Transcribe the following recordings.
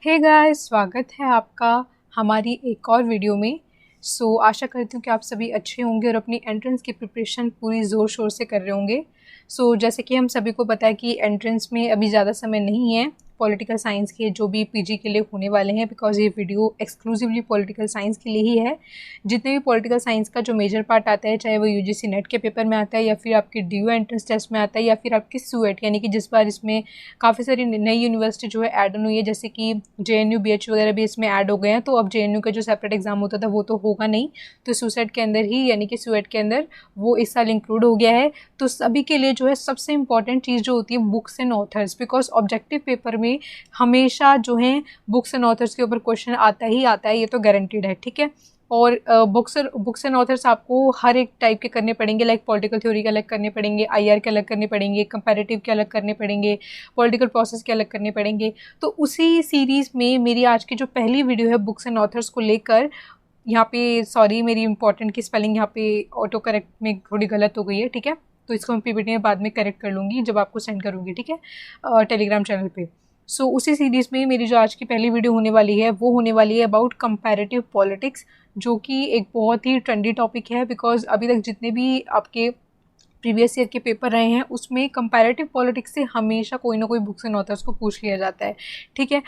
Hey guys, स्वागत है आपका हमारी एक और वीडियो में। आशा करती हूँ कि आप सभी अच्छे होंगे और अपनी एंट्रेंस की प्रिपरेशन पूरी ज़ोर शोर से कर रहे होंगे। जैसे कि हम सभी को पता है कि एंट्रेंस में अभी ज़्यादा समय नहीं है पॉलिटिकल साइंस के जो भी पीजी के लिए होने वाले हैं, बिकॉज ये वीडियो एक्सक्लूसिवली पॉलिटिकल साइंस के लिए ही है। जितने भी पॉलिटिकल साइंस का जो मेजर पार्ट आता है, चाहे वो यूजीसी नेट के पेपर में आता है या फिर आपके डीयू एंट्रेंस टेस्ट में आता है या फिर आपकी सूएट, यानी कि जिस बार इसमें काफ़ी सारी नई यूनिवर्सिटी जो है ऐड ऑन हुई है, जैसे कि जेएनयू बीएचयू वगैरह भी इसमें ऐड हो गए हैं। तो अब जेएनयू का जो सेपरेट एग्जाम होता था वो तो होगा नहीं, तो सूसेट के अंदर ही यानी कि सूएट के अंदर वो इस साल इंक्लूड हो गया है। तो सभी के लिए जो है सबसे इंपॉर्टेंट चीज़ जो होती है books and authors, because objective paper में हमेशा जो है बुक्स एंड ऑथर्स के ऊपर क्वेश्चन आता ही आता है, ये तो गारंटीड है। ठीक है, और बुक्स एंड ऑथर्स आपको हर एक टाइप के करने पड़ेंगे, लाइक पॉलिटिकल थ्योरी के अलग करने पड़ेंगे, आईआर के अलग करने पड़ेंगे, कंपैरेटिव के अलग करने पड़ेंगे, पॉलिटिकल प्रोसेस के अलग करने पड़ेंगे। तो उसी सीरीज़ में मेरी आज की जो पहली वीडियो है बुक्स एंड ऑथर्स को लेकर, यहाँ पे सॉरी मेरी इंपॉर्टेंट की स्पेलिंग यहाँ पे ऑटो करेक्ट में थोड़ी गलत हो गई है। ठीक है, तो इसको मैं पीपीटी में बाद में करेक्ट कर लूँगी जब आपको सेंड करूँगी, ठीक है, टेलीग्राम चैनल पे। उसी सीरीज़ में मेरी जो आज की पहली वीडियो होने वाली है वो होने वाली है अबाउट कंपैरेटिव पॉलिटिक्स, जो कि एक बहुत ही ट्रेंडी टॉपिक है। बिकॉज अभी तक जितने भी आपके प्रीवियस ईयर के पेपर रहे हैं उसमें कंपैरेटिव पॉलिटिक्स से हमेशा कोई ना कोई बुक्स एंड ऑथर्स को पूछ लिया जाता है। ठीक है,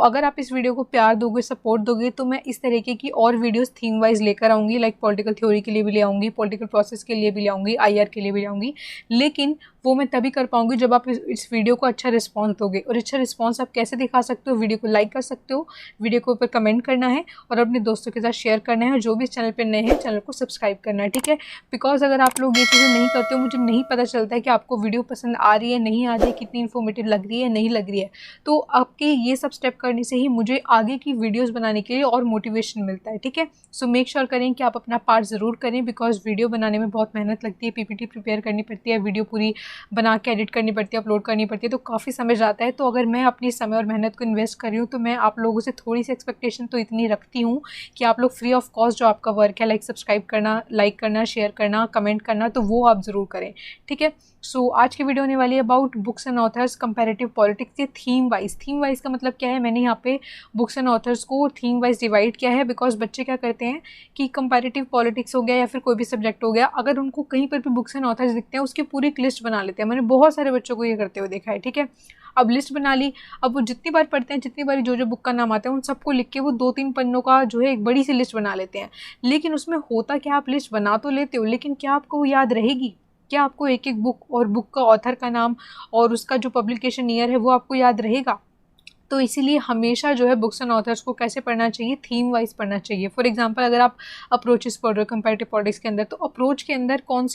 अगर आप इस वीडियो को प्यार दोगे, सपोर्ट दोगे, तो मैं इस तरीके की और वीडियोस थीम वाइज लेकर आऊँगी, लाइक पॉलिटिकल थ्योरी के लिए भी ले आऊँगी, पॉलिटिकल प्रोसेस के लिए भी ले आऊँगी, आईआर के लिए भी ले आऊँगी। लेकिन वो मैं तभी कर पाऊँगी जब आप इस वीडियो को अच्छा रिस्पॉन्स दोगे। और अच्छा रिस्पॉन्स आप कैसे दिखा सकते हो? वीडियो को लाइक कर सकते हो, वीडियो के ऊपर कमेंट करना है और अपने दोस्तों के साथ शेयर करना है। जो भी इस चैनल पर नए हैं चैनल को सब्सक्राइब करना है। ठीक है, बिकॉज अगर आप लोग ये चीज़ें नहीं करते हो, मुझे नहीं पता चलता है कि आपको वीडियो पसंद आ रही है, नहीं आ रही है, कितनी इन्फॉर्मेटिव लग रही है, नहीं लग रही है। तो आपके ये सब स्टेप करने से ही मुझे आगे की वीडियोस बनाने के लिए और मोटिवेशन मिलता है। ठीक है, मेक श्योर करें कि आप अपना पार्ट ज़रूर करें, बिकॉज वीडियो बनाने में बहुत मेहनत लगती है, पीपीटी प्रिपेयर करनी पड़ती है, वीडियो पूरी बना के एडिट करनी पड़ती है, अपलोड करनी पड़ती है, तो काफ़ी समय जाता है। तो अगर मैं अपनी समय और मेहनत को इन्वेस्ट कर रही हूँ तो मैं आप लोगों से थोड़ी सी एक्सपेक्टेशन तो इतनी रखती हूँ कि आप लोग फ्री ऑफ कॉस्ट जो आपका वर्क है, लाइक सब्सक्राइब करना, लाइक करना, शेयर करना, कमेंट करना, तो वो आप ज़रूर करें। ठीक है, आज की वीडियो होने वाली है about books and authors comparative politics. ये थीम वाइज का मतलब क्या है, मैंने यहाँ पे बुक्स एंड ऑथर्स को थीम वाइज डिवाइड किया है। बिकॉज बच्चे क्या करते हैं कि कंपैरेटिव पॉलिटिक्स हो गया या फिर कोई भी सब्जेक्ट हो गया, अगर उनको कहीं पर भी बुक्स एंड ऑथर्स दिखते हैं उसकी पूरी एक लिस्ट बना लेते हैं। मैंने बहुत सारे बच्चों को ये करते हुए देखा है। ठीक है, अब लिस्ट बना ली, अब वो जितनी बार पढ़ते हैं, जितनी बार जो बुक का नाम आता है उन सबको लिख के वो 2-3 पन्नों का जो है एक बड़ी सी लिस्ट बना लेते हैं। लेकिन उसमें होता क्या, आप लिस्ट बना तो लेते हो लेकिन क्या आपको वो याद रहेगी? क्या आपको एक एक बुक और बुक का ऑथर का नाम और उसका जो पब्लिकेशन ईयर है वो आपको याद रहेगा? तो इसीलिए हमेशा जो है बुक्स एंड ऑथर्स को कैसे पढ़ना चाहिए, थीम वाइज पढ़ना चाहिए। फॉर एग्जांपल अगर आप अप्रोचेस पढ़ रहे हो कंपैरेटिव पॉलिटिक्स के अंदर, तो अप्रोच के अंदर कौन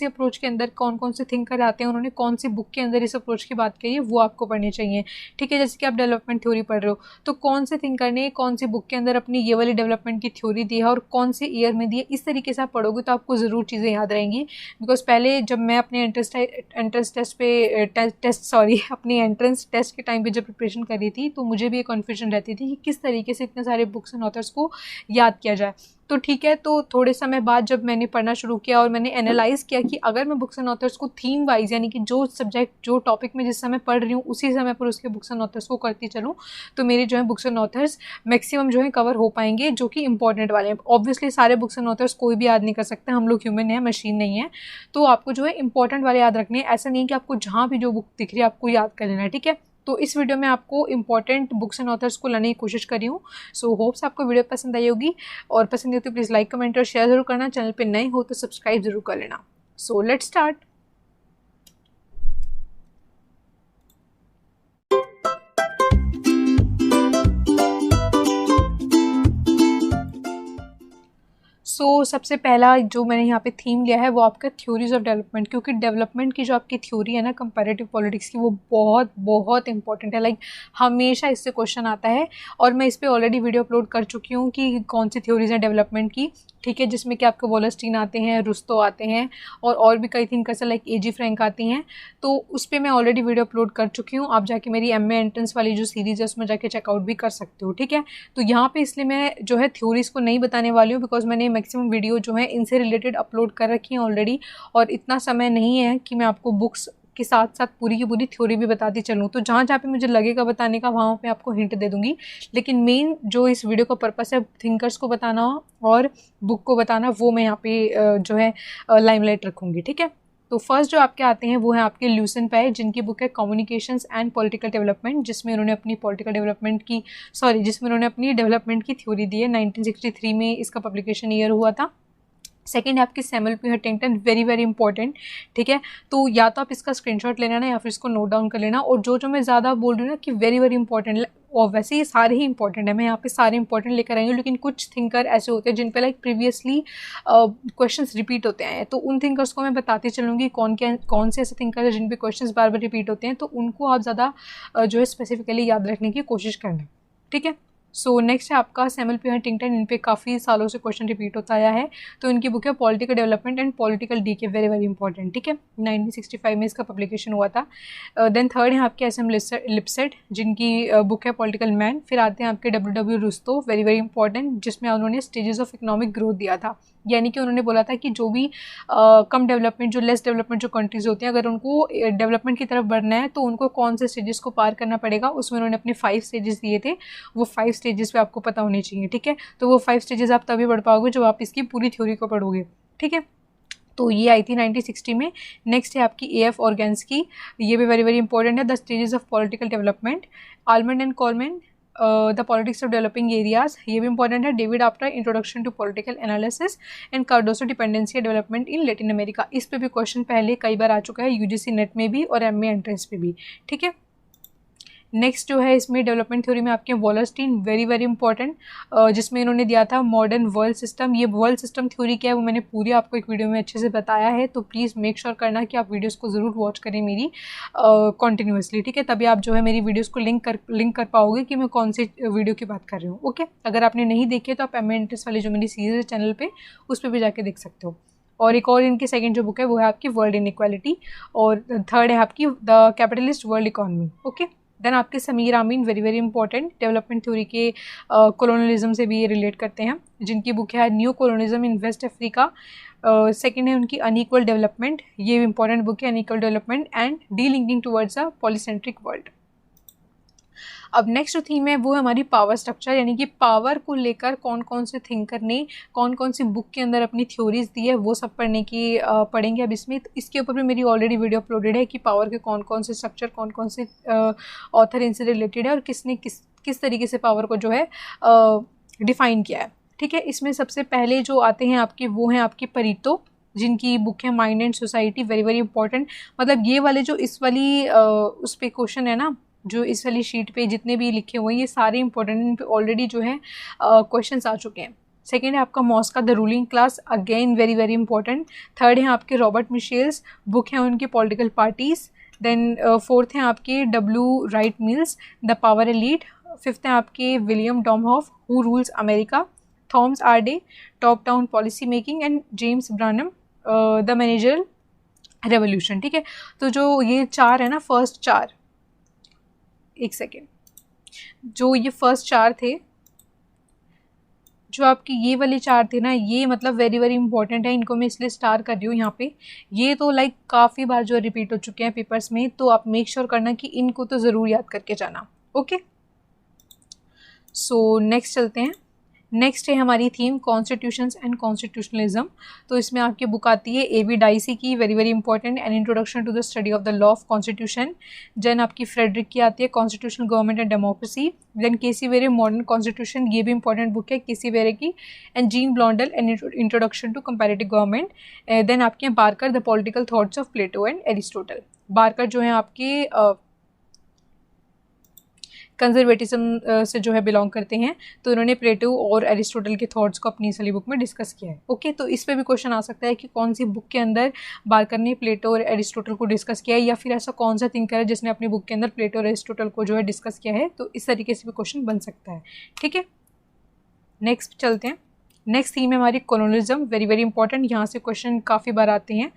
से थिंकर आते हैं, उन्होंने कौन सी बुक के अंदर इस अप्रोच की बात कही है, वो आपको पढ़नी चाहिए। ठीक है, जैसे कि आप डेवलपमेंट थ्योरी पढ़ रहे हो तो कौन से थिंकर ने कौन सी बुक के अंदर अपनी ये वाली डेवलपमेंट की थ्योरी दी है और कौन से ईयर में दी है, इस तरीके से आप पढ़ोगे तो आपको ज़रूर चीज़ें याद रहेंगी। बिकॉज पहले जब मैं अपने एंट्रेंस टेस्ट के टाइम पे जब प्रिपरेशन कर रही थी तो मुझे भी एक कन्फ्यूजन रहती थी कि किस तरीके से इतने सारे बुक्स एंड ऑथर्स को याद किया जाए। तो ठीक है, तो थोड़े समय बाद जब मैंने पढ़ना शुरू किया और मैंने एनालाइज किया कि अगर मैं बुक्स एंड ऑथर्स को थीम वाइज, यानी कि जो सब्जेक्ट जो टॉपिक में जिस समय पढ़ रही हूँ उसी समय पर उसके बुक्स एंड ऑथर्स को करती चलूँ, तो मेरे जो है बुक्स एंड ऑथर्स मैक्सिमम जो है कवर हो पाएंगे, जो कि इंपॉर्टेंट वाले हैं। ऑब्वियसली सारे बुक्स एंड ऑथर्स कोई भी याद नहीं कर सकते, हम लोग ह्यूमन हैं, मशीन नहीं है। तो आपको जो है इंपॉर्टेंट वाले याद रखने हैं, ऐसा नहीं है कि आपको जहाँ भी जो बुक दिख रही है आपको याद कर लेना है। ठीक है, तो इस वीडियो में आपको इंपॉर्टेंट बुक्स एंड ऑथर्स को लाने की कोशिश करी हूँ। होप्स आपको वीडियो पसंद आई होगी, और पसंद आई तो प्लीज़ लाइक, कमेंट और शेयर जरूर करना। चैनल पे नए हो तो सब्सक्राइब जरूर कर लेना। Let's start. सबसे पहला जो मैंने यहाँ पे थीम लिया है वो आपका थ्योरीज ऑफ डेवलपमेंट, क्योंकि डेवलपमेंट की जो आपकी थ्योरी है ना कंपैरेटिव पॉलिटिक्स की, वो बहुत बहुत इंपॉर्टेंट है। लाइक हमेशा इससे क्वेश्चन आता है और मैं इस पर ऑलरेडी वीडियो अपलोड कर चुकी हूँ कि कौन सी थ्योरीज हैं डेवलपमेंट की। ठीक है, जिसमें कि आपके वॉलस्टीन आते हैं, रुस्तो आते हैं और भी कई थिंकर्स लाइक एजी फ्रैंक आती हैं। तो उस पर मैं ऑलरेडी वीडियो अपलोड कर चुकी हूँ, आप जाके मेरी एमए एंट्रेंस वाली जो सीरीज़ है उसमें जाके चेकआउट भी कर सकते हो। ठीक है, तो यहाँ पे इसलिए मैं जो है थ्योरीज को नहीं बताने वाली हूँ, बिकॉज मैंने मैक्सिमम वीडियो जो है इनसे रिलेटेड अपलोड कर रखी हैं ऑलरेडी, और इतना समय नहीं है कि मैं आपको बुक्स के साथ साथ पूरी की पूरी थ्योरी भी बताती चलूँ। तो जहाँ जहाँ पे मुझे लगेगा बताने का वहाँ पे आपको हिंट दे दूँगी, लेकिन मेन जो इस वीडियो का पर्पस है थिंकर्स को बताना और बुक को बताना, वो मैं यहाँ पे जो है लाइमलाइट रखूँगी। ठीक है, तो फर्स्ट जो आपके आते हैं वो है आपके ल्यूसन पाई, जिनकी बुक है कम्युनिकेशंस एंड पॉलिटिकल डेवलपमेंट, जिसमें उन्होंने अपनी जिसमें उन्होंने अपनी डेवलपमेंट की थ्योरी दी है। 1963 में इसका पब्लिकेशन ईयर हुआ था। सेकेंड है आपकी Samuel P Huntington, very very important. ठीक है, तो या तो आप इसका स्क्रीनशॉट ले लेना या फिर इसको नोट डाउन कर लेना। और जो मैं ज़्यादा बोल रही हूँ ना कि वेरी वेरी इंपॉर्टेंट, और वैसे ये सारे ही इंपॉर्टेंट है, मैं यहाँ पे सारे इंपॉर्टेंट लेकर आई हूँ, लेकिन कुछ थिंकर ऐसे होते हैं जिन पे लाइक प्रीवियसली क्वेश्चंस रिपीट होते हैं, तो उन थिंकर्स को मैं बताती चलूँगी कौन से ऐसे थिंकर है जिन पे क्वेश्चंस बार बार रिपीट होते हैं, तो उनको आप ज़्यादा जो है स्पेसिफिकली याद रखने की कोशिश करना। ठीक है, सो नेक्स्ट है आपका सैमुअल पी हंटिंगटन, इन पे काफ़ी सालों से क्वेश्चन रिपीट होता आया है, तो इनकी बुक है political development and political decay, very very important. ठीक है, 1965 में इसका पब्लिकेशन हुआ था। देन थर्ड है आपके एस एम लिपसेट, जिनकी बुक है पॉलिटिकल मैन। फिर आते हैं आपके डब्ल्यू रुस्तो, वेरी वेरी इंपॉर्टेंट, जिसमें उन्होंने स्टेजेस ऑफ इकोनॉमिक ग्रोथ दिया था, यानी कि उन्होंने बोला था कि जो भी कम डेवलपमेंट, जो लेस डेवलपमेंट जो कंट्रीज़ होती हैं, अगर उनको डेवलपमेंट की तरफ बढ़ना है तो उनको कौन से स्टेजेस को पार करना पड़ेगा। उसमें उन्होंने अपने 5 स्टेजेस दिए थे, वो 5 स्टेजेस पे आपको पता होने चाहिए। ठीक है, तो वो 5 स्टेजेस आप तभी पढ़ पाओगे जब आप इसकी पूरी थ्योरी को पढ़ोगे। ठीक है, तो ये आई थी 1960 में। नेक्स्ट है आपकी AF ऑर्गेन्स्की, ये भी वेरी वेरी इंपॉर्टेंट है, the stages of political development. Almond and Coleman, the politics of developing areas, ये भी इंपॉर्टेंट है। David Apter, introduction to political analysis and Cardoso, dependency development in Latin America. इस पे भी question पहले कई बार आ चुका है, UGC नेट में भी और MA एंट्रेंस पे भी। ठीक है, नेक्स्ट जो है इसमें डेवलपमेंट थ्योरी में आपके वॉलरस्टीन, वेरी वेरी इंपॉर्टेंट, जिसमें इन्होंने दिया था मॉडर्न वर्ल्ड सिस्टम। ये वर्ल्ड सिस्टम थ्योरी क्या है वो मैंने पूरी आपको एक वीडियो में अच्छे से बताया है, तो प्लीज़ मेक श्योर करना कि आप वीडियोस को ज़रूर वॉच करें मेरी कॉन्टिन्यूसली। ठीक है, तभी आप जो है मेरी वीडियोस को लिंक कर पाओगे कि मैं कौन सी वीडियो की बात कर रही हूँ। ओके, अगर आपने नहीं देखी है तो आप MA एंट्रेंस वाली जो मेरी सीरीज है चैनल पर, उस पर भी जाके देख सकते हो। और एक और इनकी सेकंड जो बुक है वो है आपकी वर्ल्ड इनइक्वालिटी, और थर्ड है आपकी the capitalist world economy. Okay, then आपके Samir Amin, very very important, development theory के कॉलोनलिज्म से भी ये रिलेट करते हैं, जिनकी बुक है new colonialism in West Africa. Second है उनकी अनइक्वल डेवलपमेंट, ये भी इंपॉर्टेंट बुक है, unequal development and delinking towards a polycentric world. अब नेक्स्ट जो थीम है वो है हमारी पावर स्ट्रक्चर, यानी कि पावर को लेकर कौन कौन से थिंकर ने कौन कौन सी बुक के अंदर अपनी थ्योरीज दी है, वो सब पढ़ेंगे अब इसमें। तो इसके ऊपर भी मेरी ऑलरेडी वीडियो अपलोडेड है कि पावर के कौन कौन से स्ट्रक्चर, कौन कौन से ऑथर इनसे रिलेटेड है और किसने किस तरीके से पावर को जो है डिफाइन किया है। ठीक है, इसमें सबसे पहले जो आते हैं आपके वो हैं आपके परीतो, जिनकी बुक है mind and society, very very important. मतलब ये वाले जो इस वाली उस पे क्वेश्चन है ना, जो इस वाली शीट पे जितने भी लिखे हुए हैं ये सारे इंपॉर्टेंट, इन पे ऑलरेडी जो है क्वेश्चंस आ चुके हैं। सेकेंड है आपका Mosca the ruling class, again very very important. Third है आपके रॉबर्ट मिशेल्स, बुक है उनकी पॉलिटिकल पार्टीज। देन फोर्थ है आपके W Wright Mills, the power elite. Fifth है आपके William Domhoff, who rules America. Thomas R, top down policy making and James Burnham, the managerial revolution. ठीक है, तो जो ये चार है ना, फर्स्ट चार, एक सेकेंड, जो ये फर्स्ट चार थे, जो आपके ये वाले चार थे ना, ये मतलब वेरी वेरी इंपॉर्टेंट है, इनको मैं इसलिए स्टार कर रही हूँ यहाँ पे। ये तो लाइक काफ़ी बार जो रिपीट हो चुके हैं पेपर्स में, तो आप मेक श्योर करना कि इनको तो ज़रूर याद करके जाना। ओके, सो नेक्स्ट चलते हैं। नेक्स्ट है हमारी थीम कॉन्स्टिट्यूशंस एंड कॉन्स्टिट्यूशनलिज्म, तो इसमें आपकी बुक आती है A.V. डाइसी की, very very important, an introduction to the study of the law of constitution. Then आपकी फ्रेडरिक की आती है constitutional government and democracy. Then K C Wheare modern constitution, ये भी इंपॉर्टेंट बुक है केसी वेरे की। And Jean Blondel, an introduction to comparative government. Then आपके Barker, the political thoughts of Plato and Aristotle. Barker जो है आपके conservatism से जो है बिलोंग करते हैं, तो उन्होंने प्लेटो और एरिस्टोटल के थॉट्स को अपनी इस वाली बुक में डिस्कस किया है। ओके, तो इस पे भी क्वेश्चन आ सकता है कि कौन सी बुक के अंदर बारकर ने प्लेटो और एरिस्टोटल को डिस्कस किया है, या फिर ऐसा कौन सा थिंकर है जिसने अपनी बुक के अंदर प्लेटो और एरिस्टोटल को जो है डिस्कस किया है, तो इस तरीके से भी क्वेश्चन बन सकता है। ठीक है, नेक्स्ट चलते हैं। नेक्स्ट थीम है हमारी कॉलोनिज्म, वेरी वेरी इंपॉर्टेंट, यहाँ से क्वेश्चन काफ़ी बार आते हैं।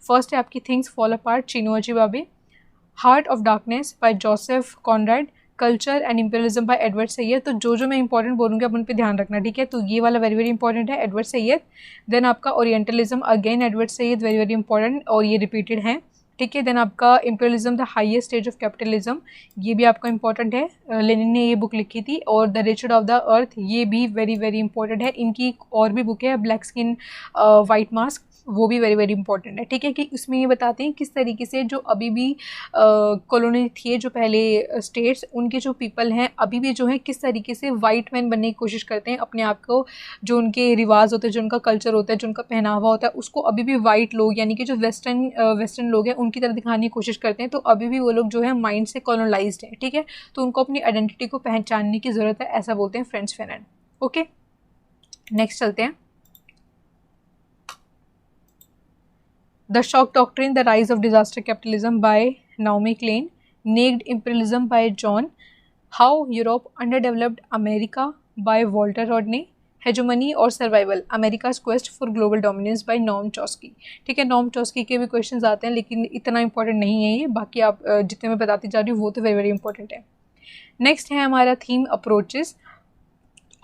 फर्स्ट है आपकी things fall apart, Chinua Achebe. Heart of darkness by Joseph Conrad. Culture and imperialism by Edward Said. तो जो मैं इंपॉर्टेंट बोलूँगी आप उन पे ध्यान रखना। ठीक है, तो ये वाला वेरी वेरी इंपॉर्टेंट है, एडवर्ड सैयद। देन आपका orientalism, again Edward Syed, very very important, और ये रिपीटेड है। ठीक है। देन आपका imperialism the highest stage of capitalism, ये भी आपका इंपॉर्टेंट है, लेनिन ने ये बुक लिखी थी। और the Richard of the earth, ये भी वेरी वेरी इंपॉर्टेंट है। इनकी और भी बुक है, ब्लैक स्किन वाइट मास्क, वो भी वेरी वेरी इंपॉर्टेंट है। ठीक है, कि उसमें ये बताते हैं किस तरीके से जो अभी भी कॉलोनी थी, जो पहले स्टेट्स, उनके जो पीपल हैं अभी भी जो है किस तरीके से वाइट मैन बनने की कोशिश करते हैं, अपने आप को, जो उनके रिवाज होते हैं, जो उनका कल्चर होता है, जो उनका पहनावा होता है, उसको अभी भी वाइट लोग यानी कि जो वेस्टर्न लोग हैं उनकी तरह दिखाने की कोशिश करते हैं। तो अभी भी वो लोग जो है माइंड से कॉलोनाइज्ड है। ठीक है, तो उनको अपनी आइडेंटिटी को पहचानने की ज़रूरत है, ऐसा बोलते हैं फ्रेंच फैनन। ओके, नेक्स्ट चलते हैं। The Shock Doctrine, The Rise of Disaster Capitalism by Naomi Klein. Naked Imperialism by John. How Europe Underdeveloped America by Walter Rodney. Hegemony और Survival, America's Quest for Global Dominance by Noam Chomsky. ठीक है, नॉम चॉस्की के भी questions आते हैं, लेकिन इतना important नहीं है ये, बाकी आप जितने मैं बताती जा रही हूँ वो तो वेरी वेरी इंपॉर्टेंट है। नेक्स्ट है हमारा थीम अप्रोचेस।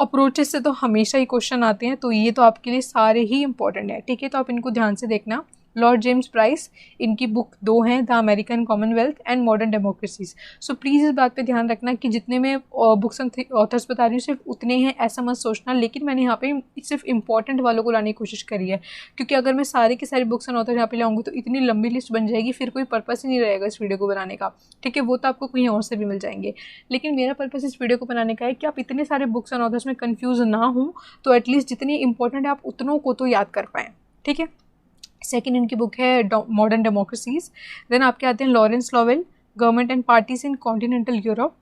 अप्रोचेस से तो हमेशा ही क्वेश्चन आते हैं, तो ये तो आपके लिए सारे ही इंपॉर्टेंट है। ठीक है, तो आप इनको ध्यान से देखना। लॉर्ड जेम्स प्राइस, इनकी बुक 2 हैं, the American Commonwealth and modern democracies. So please इस बात पे ध्यान रखना कि जितने मैं बुक्स एंड ऑथर्स बता रही हूँ सिर्फ उतने हैं ऐसा मत सोचना, लेकिन मैंने यहाँ पे सिर्फ इंपॉर्टेंट वालों को लाने की कोशिश करी है, क्योंकि अगर मैं सारे के सारे बुक्स एंड ऑथर यहाँ पे लाऊंगी तो इतनी लंबी लिस्ट बन जाएगी, फिर कोई पर्पस ही नहीं रहेगा इस वीडियो को बनाने का। ठीक है, वो तो आपको कहीं और से भी मिल जाएंगे, लेकिन मेरा पर्पस इस वीडियो को बनाने का है कि आप इतने सारे बुक्स एंड ऑथर्स में कन्फ्यूज ना हो, तो एटलीस्ट जितनी इंपॉर्टेंट है आप उतनों को तो याद कर पाएँ। ठीक है, सेकेंड इनकी बुक है मॉडर्न डेमोक्रेसीज। देन आपके आते हैं Lawrence Lowell, government and parties in continental Europe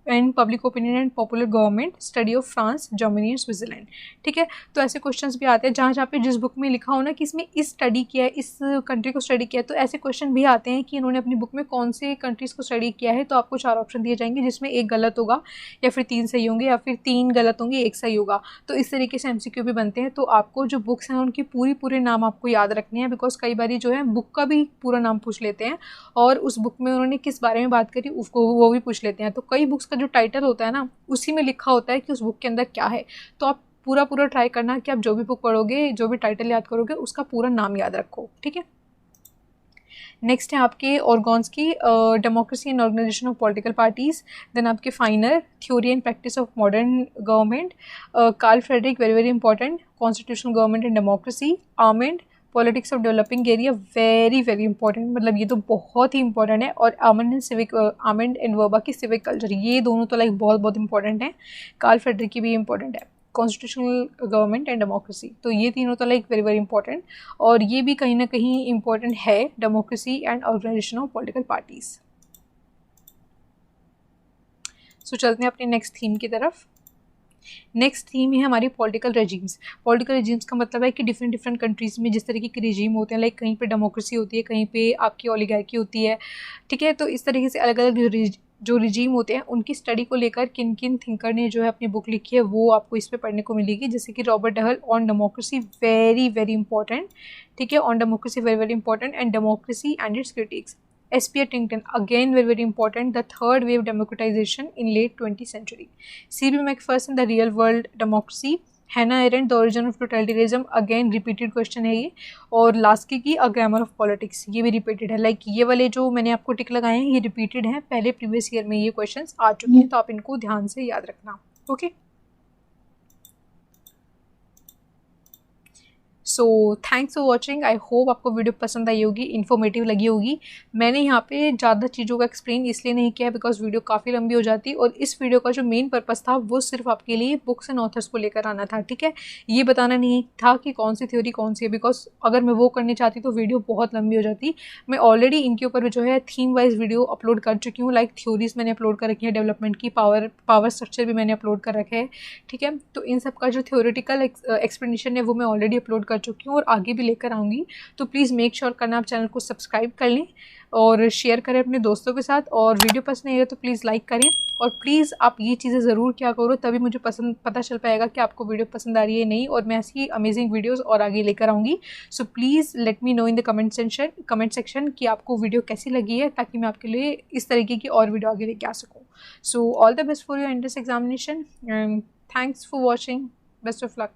and public opinion and popular government, study of France, Germany and Switzerland. ठीक है, तो ऐसे क्वेश्चंस भी आते हैं जहाँ जहाँ पे जिस बुक में लिखा हो ना कि इसमें इस स्टडी किया है, इस कंट्री को स्टडी किया है, तो ऐसे क्वेश्चन भी आते हैं कि इन्होंने अपनी बुक में कौन से कंट्रीज़ को स्टडी किया है। तो आपको 4 ऑप्शन दिए जाएंगे, जिसमें एक गलत होगा, या फिर 3 सही होंगे, या फिर 3 गलत होंगे, 1 सही होगा। तो इस तरीके से MCQ भी बनते हैं। तो आपको जो बुक्स हैं उनकी पूरे नाम आपको याद रखने हैं, बिकॉज कई बार जो है बुक का भी पूरा नाम पूछ लेते हैं, और उस बुक में उन्होंने किस बारे में बात करी उसको वो भी पूछ लेते हैं। तो कई बुक्स का जो टाइटल होता है ना, उसी में लिखा होता है कि उस बुक के अंदर क्या है। तो आप पूरा ट्राई करना कि आप जो भी बुक पढ़ोगे, जो भी टाइटल याद करोगे, उसका पूरा नाम याद रखो। ठीक है, नेक्स्ट है आपके ऑर्गन्स की democracy and organisation of political parties. Then आपके Finer, theory and practice of modern government, Carl Friedrich, very very important, constitutional government and democracy, Almond, politics of developing area, very very important, मतलब ये तो बहुत ही important है। और Almond and Verba की civic culture, ये दोनों तो लाइक बहुत इंपॉर्टेंट है। कार्ल फ्रेडरिक की भी इंपॉर्टेंट है, कॉन्स्टिट्यूशनल गवर्नमेंट एंड डेमोक्रेसी। तो ये तीनों तो लाइक वेरी वेरी इंपॉर्टेंट, और ये भी कहीं ना कहीं इंपॉर्टेंट है, democracy and organisation of political parties. So चलते हैं अपनी नेक्स्ट थीम की तरफ। नेक्स्ट थीम है हमारी पॉलिटिकल रेजीम्स। पॉलिटिकल रेजीम्स का मतलब है कि डिफरेंट कंट्रीज़ में जिस तरीके के रेजीम होते हैं, लाइक कहीं पे डेमोक्रेसी होती है, कहीं पे आपकी ओलिगार्की होती है। ठीक है, तो इस तरीके से अलग अलग जो रिजीम होते हैं उनकी स्टडी को लेकर किन किन थिंकर ने जो है अपनी बुक लिखी है, वो आपको इस पे पढ़ने को मिलेगी। जैसे कि Robert Dahl on democracy, very very important. ठीक है, on democracy very very important, and democracy and its critics. S.P. Tinkin, again very very important, the third wave democratization in late 20th century. C.B. Macpherson, the real world democracy. Hannah Arendt, the origin of totalitarianism, again repeated question है ये। और Laski की A Grammar of Politics, ये भी repeated है। Like ये वाले जो मैंने आपको टिक लगाए हैं ये repeated हैं, पहले प्रीवियस ईयर में ये क्वेश्चंस आ चुके हैं, तो आप इनको ध्यान से याद रखना। Okay, so thanks for watching. I hope आपको वीडियो पसंद आई होगी, इन्फॉर्मेटिव लगी होगी। मैंने यहाँ पे ज़्यादा चीज़ों का एक्सप्लेन इसलिए नहीं किया बिकॉज वीडियो काफ़ी लंबी हो जाती, और इस वीडियो का जो मेन पर्पस था वो सिर्फ आपके लिए बुक्स एंड ऑथर्स को लेकर आना था। ठीक है, ये बताना नहीं था कि कौन सी थ्योरी कौन सी है, बिकॉज अगर मैं वो करनी चाहती तो वीडियो बहुत लंबी हो जाती। मैं ऑलरेडी इनके ऊपर जो है थीम वाइज वीडियो अपलोड कर चुकी हूँ, लाइक थ्योरीज मैंने अपलोड कर रखी है, डेवलपमेंट की पावर स्ट्रक्चर भी मैंने अपलोड कर रखे हैं। ठीक है, तो इन सब का जो थ्योरेटिकल एक्सप्लेनेशन है वो मैं ऑलरेडी अपलोड कर चुकी हूँ और आगे भी लेकर आऊँगी। तो प्लीज़ मेक श्योर करना आप चैनल को सब्सक्राइब कर लें और शेयर करें अपने दोस्तों के साथ, और वीडियो पसंद आई है तो प्लीज़ लाइक करें, और प्लीज़ आप ये चीज़ें ज़रूर क्या करो, तभी मुझे पता चल पाएगा कि आपको वीडियो पसंद आ रही है नहीं, और मैं ऐसी अमेजिंग वीडियोस और आगे लेकर आऊँगी। So please let me know in the comment section कि आपको वीडियो कैसी लगी है, ताकि मैं आपके लिए इस तरीके की और वीडियो आगे लेके आ सकूँ। So all the best for your entrance examination and thanks for watching, best of luck.